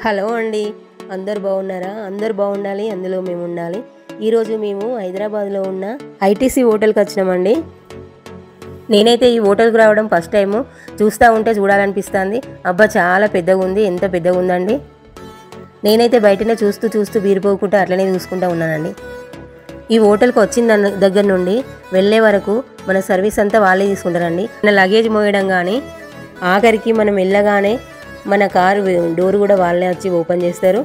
Hello అండి, అందరు బాగున్నారా? అందరు బాగుండాలి, అందులో మేము ఉండాలి. ఈరోజు మేము హైదరాబాద్లో ఉన్న ఐటీసీ హోటల్కి వచ్చినామండి. నేనైతే ఈ హోటల్కి రావడం ఫస్ట్ టైము. చూస్తూ ఉంటే చూడాలనిపిస్తుంది. అబ్బా, చాలా పెద్దగా ఉంది. ఎంత పెద్దగా ఉందండి. నేనైతే బయటనే చూస్తూ బీరిపోకుండా అట్లనే చూసుకుంటూ ఉన్నానండి. ఈ హోటల్కి వచ్చిన దగ్గర నుండి వెళ్ళే వరకు మన సర్వీస్ అంతా వాళ్ళే తీసుకుంటారండి. మన లగేజ్ మోయడం కానీ, ఆఖరికి మనం వెళ్ళగానే మన కారు డోర్ కూడా వాళ్ళే వచ్చి ఓపెన్ చేస్తారు.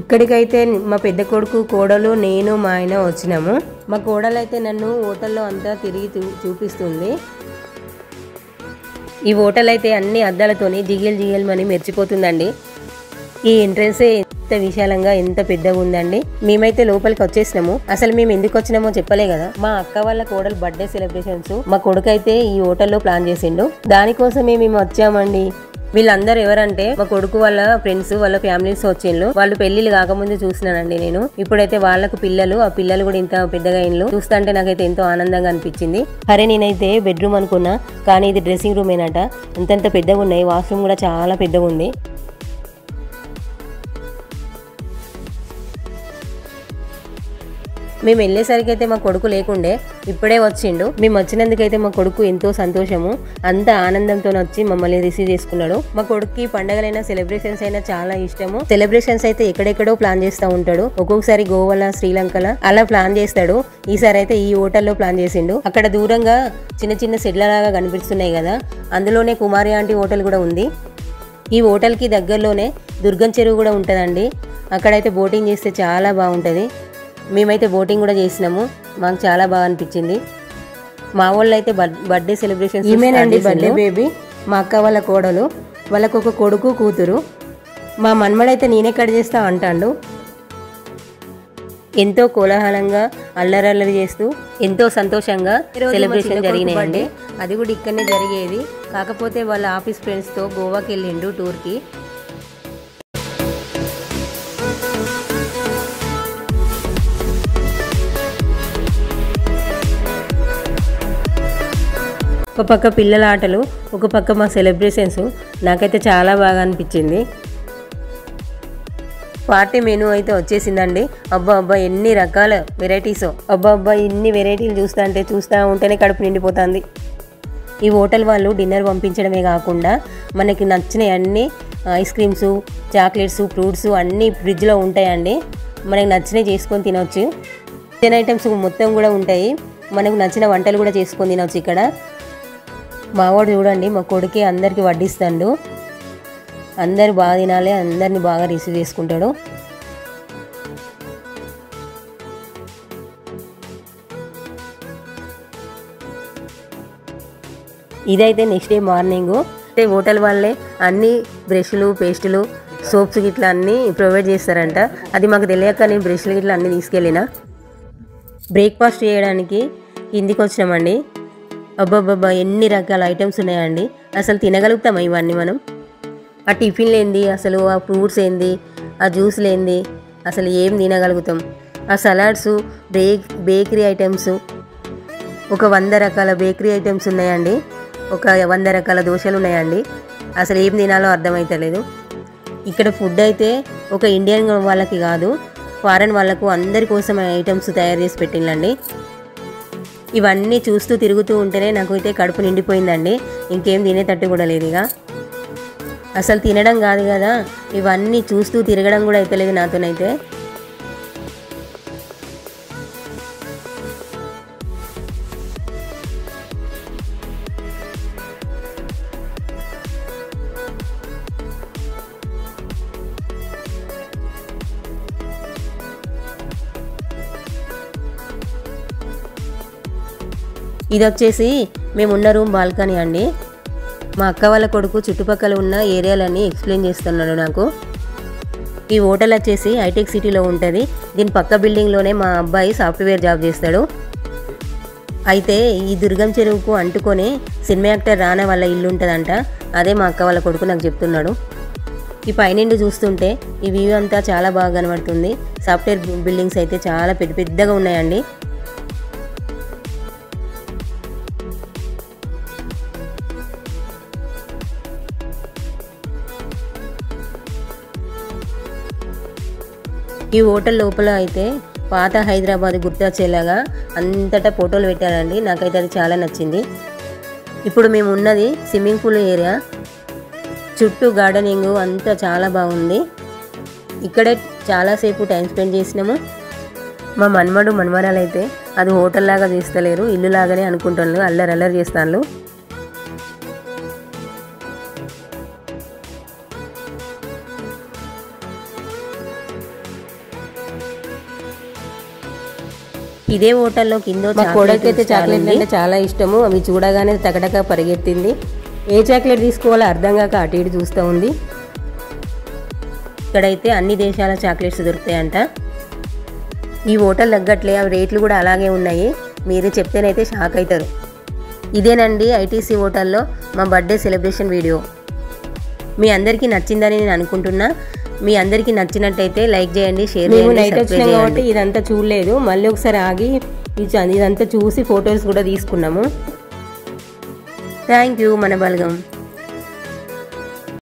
ఇక్కడికైతే మా పెద్ద కొడుకు, కోడలు, నేను, మా ఆయన వచ్చినాము. మా కోడలు అయితే నన్ను హోటల్లో అంతా తిరిగి చూపిస్తుంది. ఈ హోటల్ అయితే అన్ని అద్దాలతోని జిగేల్ మని మెరిచిపోతుందండి. ఈ ఎంట్రెన్సే ఎంత విశాలంగా, ఎంత పెద్దగా ఉందండి. మేమైతే లోపలికి వచ్చేసినాము. అసలు మేము ఎందుకు వచ్చినామో చెప్పలే కదా. మా అక్క వాళ్ళ కోడలు బర్త్డే సెలబ్రేషన్స్ మా కొడుకు అయితే ఈ హోటల్లో ప్లాన్ చేసిండు. దానికోసమే మేము వచ్చామండి. వీళ్ళందరూ ఎవరంటే మా కొడుకు వాళ్ళ ఫ్రెండ్స్, వాళ్ళ ఫ్యామిలీస్ వచ్చిండ్రు. వాళ్ళు పెళ్లిళ్ళు కాకముందు చూసినానండి నేను. ఇప్పుడైతే వాళ్ళకు పిల్లలు, ఆ పిల్లలు కూడా ఇంత పెద్దగా అయిన్లు. చూస్తుంటే నాకైతే ఎంతో ఆనందంగా అనిపించింది. అరే, నేనైతే బెడ్రూమ్ అనుకున్నా, కానీ ఇది డ్రెస్సింగ్ రూమ్ ఏనట. అంతంత పెద్దగా ఉన్నాయి. వాష్రూమ్ కూడా చాలా పెద్దగా ఉంది. మేము వెళ్ళేసరికి అయితే మా కొడుకు లేకుండే, ఇప్పుడే వచ్చిండు. మేము వచ్చినందుకైతే మా కొడుకు ఎంతో సంతోషము, అంత ఆనందంతో వచ్చి మమ్మల్ని రిసీవ్ చేసుకున్నాడు. మా కొడుకుకి పండగలైనా, సెలబ్రేషన్స్ అయినా చాలా ఇష్టము. సెలబ్రేషన్స్ అయితే ఎక్కడెక్కడో ప్లాన్ చేస్తూ ఉంటాడు. ఒక్కొక్కసారి గోవాల, శ్రీలంకల అలా ప్లాన్ చేస్తాడు. ఈసారి అయితే ఈ హోటల్లో ప్లాన్ చేసిండు. అక్కడ దూరంగా చిన్న సెడ్లలాగా కనిపిస్తున్నాయి కదా, అందులోనే కుమారి ఆంటీ హోటల్ కూడా ఉంది. ఈ హోటల్కి దగ్గరలోనే దుర్గం చెరువు కూడా ఉంటుందండి. అక్కడైతే బోటింగ్ చేస్తే చాలా బాగుంటుంది. మేమైతే బోటింగ్ కూడా చేసినాము. మాకు చాలా బాగా అనిపించింది. మా వాళ్ళు అయితే బర్త్డే సెలబ్రేషన్స్, ఈమెనండి బర్త్డే బేబీ, మా అక్క వాళ్ళ కోడలు. వాళ్ళకు ఒక కొడుకు, కూతురు. మా మన్మడైతే నేనే కట్ చేస్తా అంటాడు. ఎంతో కోలాహలంగా, అల్లరి చేస్తూ ఎంతో సంతోషంగా సెలబ్రేషన్ జరిగినాయండి. అది కూడా ఇక్కడనే జరిగేది. కాకపోతే వాళ్ళ ఆఫీస్ ఫ్రెండ్స్తో గోవాకి వెళ్ళిండు టూర్కి. ఒక పక్క పిల్లల ఆటలు, ఒక పక్క మా సెలబ్రేషన్స్. నాకైతే చాలా బాగా అనిపించింది. పార్టీ మెనూ అయితే వచ్చేసిందండి. అబ్బా ఎన్ని రకాల వెరైటీసో. అబ్బా ఇన్ని వెరైటీలు చూస్తూ ఉంటేనే కడుపు నిండిపోతుంది. ఈ హోటల్ వాళ్ళు డిన్నర్ పంపించడమే కాకుండా మనకి నచ్చినవి అన్నీ, ఐస్ క్రీమ్స్, చాక్లెట్స్, ఫ్రూట్స్ అన్నీ ఫ్రిడ్జ్లో ఉంటాయండి. మనకి నచ్చినవి చేసుకొని తినవచ్చు. చికెన్ ఐటమ్స్ మొత్తం కూడా ఉంటాయి. మనకు నచ్చిన వంటలు కూడా చేసుకొని తినవచ్చు ఇక్కడ. మావాడు చూడండి, మా కొడుకే అందరికి వడ్డిస్తాడు. అందరు బాగా తినాలి, అందరిని బాగా రిసీవ్ చేసుకుంటాడు. ఇదైతే నెక్స్ట్ డే మార్నింగ్. హోటల్ వాళ్ళే అన్ని బ్రష్లు, పేస్టులు, సోప్స్ గిట్లా అన్నీ ప్రొవైడ్ చేస్తారంట. అది మాకు తెలియక నేను బ్రష్లు గిట్లా అన్నీ తీసుకెళ్ళిన. బ్రేక్ఫాస్ట్ చేయడానికి కిందికి వచ్చినామండి. అబ్బా ఎన్ని రకాల ఐటమ్స్ ఉన్నాయండి. అసలు తినగలుగుతామా ఇవన్నీ మనం? ఆ టిఫిన్లు ఏంది, అసలు ఆ ఫ్రూట్స్ ఏంది, ఆ జ్యూస్లు ఏంది, అసలు ఏం తినగలుగుతాం? ఆ సలాడ్స్, బేకరీ ఐటమ్స్, ఒక 100 రకాల బేకరీ ఐటమ్స్ ఉన్నాయండి. ఒక 100 రకాల దోశలు ఉన్నాయండి. అసలు ఏం తినాలో అర్థమవుతలేదు. ఇక్కడ ఫుడ్ అయితే ఒక ఇండియన్ వాళ్ళకి కాదు, ఫారెన్ వాళ్ళకు అందరి కోసం ఐటమ్స్ తయారు చేసి పెట్టిందండి. ఇవన్నీ చూస్తూ తిరుగుతూ ఉంటేనే నాకైతే కడుపు నిండిపోయిందండి. ఇంకేం తినేటట్టు కూడా లేదు. ఇక అసలు తినడం కాదు కదా, ఇవన్నీ చూస్తూ తిరగడం కూడా అయితలేదు నాతోనైతే. ఇది వచ్చేసి మేమున్న రూమ్ బాల్కనీ అండి. మా అక్క వాళ్ళ కొడుకు చుట్టుపక్కల ఉన్న ఏరియాలన్నీ ఎక్స్ప్లెయిన్ చేస్తున్నాడు నాకు. ఈ హోటల్ వచ్చేసి హైటెక్ సిటీలో ఉంటుంది. దీని పక్క బిల్డింగ్లోనే మా అబ్బాయి సాఫ్ట్వేర్ జాబ్ చేస్తాడు. అయితే ఈ దుర్గం చెరువుకు అంటుకొని సినిమా యాక్టర్ రానా వాళ్ళ ఇల్లు ఉంటుందంట. అదే మా అక్క వాళ్ళ కొడుకు నాకు చెప్తున్నాడు. ఈ పైనుండి చూస్తుంటే ఈ వ్యూ అంతా చాలా బాగా కనబడుతుంది. సాఫ్ట్వేర్ బిల్డింగ్స్ అయితే చాలా పెద్దగా ఉన్నాయండి. ఈ హోటల్ లోపల అయితే పాత హైదరాబాద్ గుర్తొచ్చేలాగా అంతటా ఫోటోలు పెట్టారండి. నాకైతే అది చాలా నచ్చింది. ఇప్పుడు మేము ఉన్నది స్విమ్మింగ్ పూల్ ఏరియా. చుట్టూ గార్డెనింగ్ అంతా చాలా బాగుంది. ఇక్కడే చాలాసేపు టైం స్పెండ్ చేసినాము. మా మనవరాలు అయితే అది హోటల్ లాగా చేస్తలేరు, ఇల్లు లాగానే అనుకుంటున్నారు. అల్లరి చేస్తాను. ఇదే హోటల్లో కింద మా కోడకైతే చాక్లెట్ అంటే చాలా ఇష్టము. అవి చూడగానే టకటక పరిగెత్తింది. ఏ చాక్లెట్ తీసుకోవాలో అర్థం కాక అటు ఇటు చూస్తూ ఉంది. ఇక్కడైతే అన్ని దేశాల చాక్లెట్స్ దొరుకుతాయంట. ఈ హోటల్ తగ్గట్లే అవి రేట్లు కూడా అలాగే ఉన్నాయి. మీరు చెప్తేనైతే షాక్ అవుతారు. ఇదేనండి ఐటీసీ హోటల్లో మా బర్త్డే సెలబ్రేషన్ వీడియో. మీ అందరికీ నచ్చిందని నేను అనుకుంటున్నా. మీ అందరికీ నచ్చినట్టయితే లైక్ చేయండి, షేర్ చేయండి. నైట్ వచ్చినాం కాబట్టి ఇదంతా చూడలేదు. మళ్ళీ ఒకసారి ఆగి ఇదంతా చూసి ఫొటోస్ కూడా తీసుకున్నాము. థ్యాంక్ యూ మన బలగం.